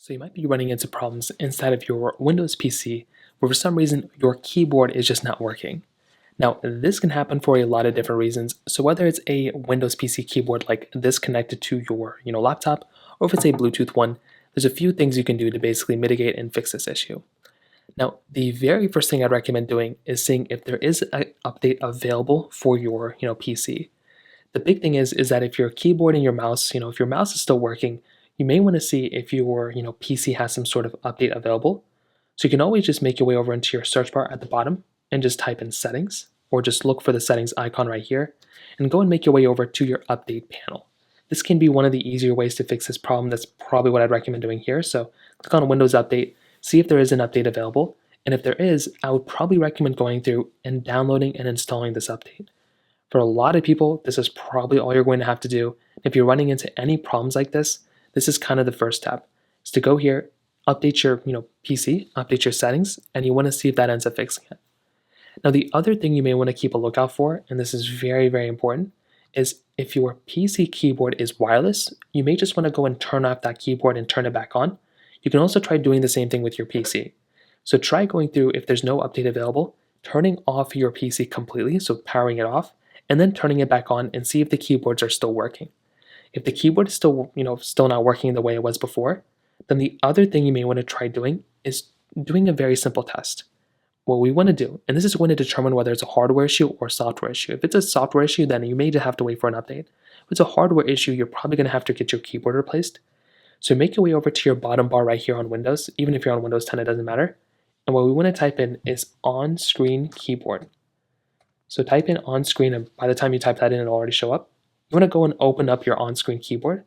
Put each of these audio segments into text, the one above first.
So you might be running into problems inside of your Windows PC where for some reason your keyboard is just not working. Now, this can happen for a lot of different reasons. So whether it's a Windows PC keyboard like this connected to your, laptop, or if it's a Bluetooth one, there's a few things you can do to basically mitigate and fix this issue. Now, the very first thing I'd recommend doing is seeing if there is an update available for your, PC. The big thing is that if your keyboard and your mouse, if your mouse is still working, you may want to see if your, PC has some sort of update available. So you can always just make your way over into your search bar at the bottom and just type in settings, or just look for the settings icon right here and go and make your way over to your update panel. This can be one of the easier ways to fix this problem. That's probably what I'd recommend doing here. So click on Windows Update, see if there is an update available. And if there is, I would probably recommend going through and downloading and installing this update. For a lot of people, this is probably all you're going to have to do. If you're running into any problems like this is kind of the first step, is to go here, update your PC, update your settings, and you want to see if that ends up fixing it. Now, the other thing you may want to keep a lookout for, and this is very, very important, is if your PC keyboard is wireless, you may just want to go and turn off that keyboard and turn it back on. You can also try doing the same thing with your PC. So try going through, if there's no update available, turning off your PC completely, so powering it off, and then turning it back on and see if the keyboards are still working. If the keyboard is still not working the way it was before, then the other thing you may want to try doing is doing a very simple test. What we want to do, and this is going to determine whether it's a hardware issue or a software issue. If it's a software issue, then you may just have to wait for an update. If it's a hardware issue, you're probably going to have to get your keyboard replaced. So make your way over to your bottom bar right here on Windows. Even if you're on Windows 10, it doesn't matter. And what we want to type in is on-screen keyboard. So type in on-screen, and by the time you type that in, it'll already show up. You want to go and open up your on-screen keyboard.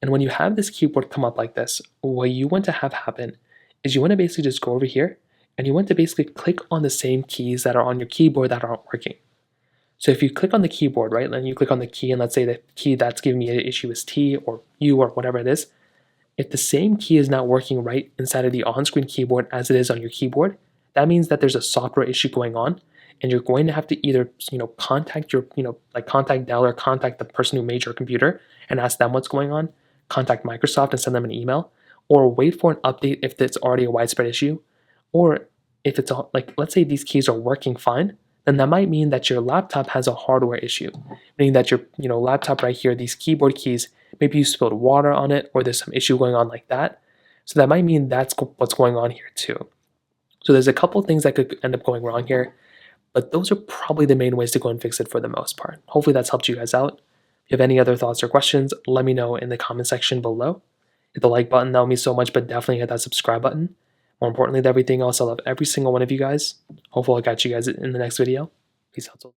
And when you have this keyboard come up like this, what you want to have happen is you want to basically just go over here and you want to basically click on the same keys that are on your keyboard that aren't working. So if you click on the keyboard, right, and you click on the key, and let's say the key that's giving me an issue is T or U or whatever it is, if the same key is not working right inside of the on-screen keyboard as it is on your keyboard, that means that there's a software issue going on, and you're going to have to either, contact your, contact Dell or contact the person who made your computer and ask them what's going on, contact Microsoft and send them an email, or wait for an update if it's already a widespread issue, or if it's let's say these keys are working fine, then that might mean that your laptop has a hardware issue, meaning that your, laptop right here, these keyboard keys, maybe you spilled water on it or there's some issue going on like that. So that might mean that's what's going on here too. So there's a couple things that could end up going wrong here, but those are probably the main ways to go and fix it for the most part. Hopefully that's helped you guys out. If you have any other thoughts or questions, let me know in the comment section below. Hit the like button, that would mean so much, but definitely hit that subscribe button. More importantly than everything else, I love every single one of you guys. Hopefully I'll catch you guys in the next video. Peace out.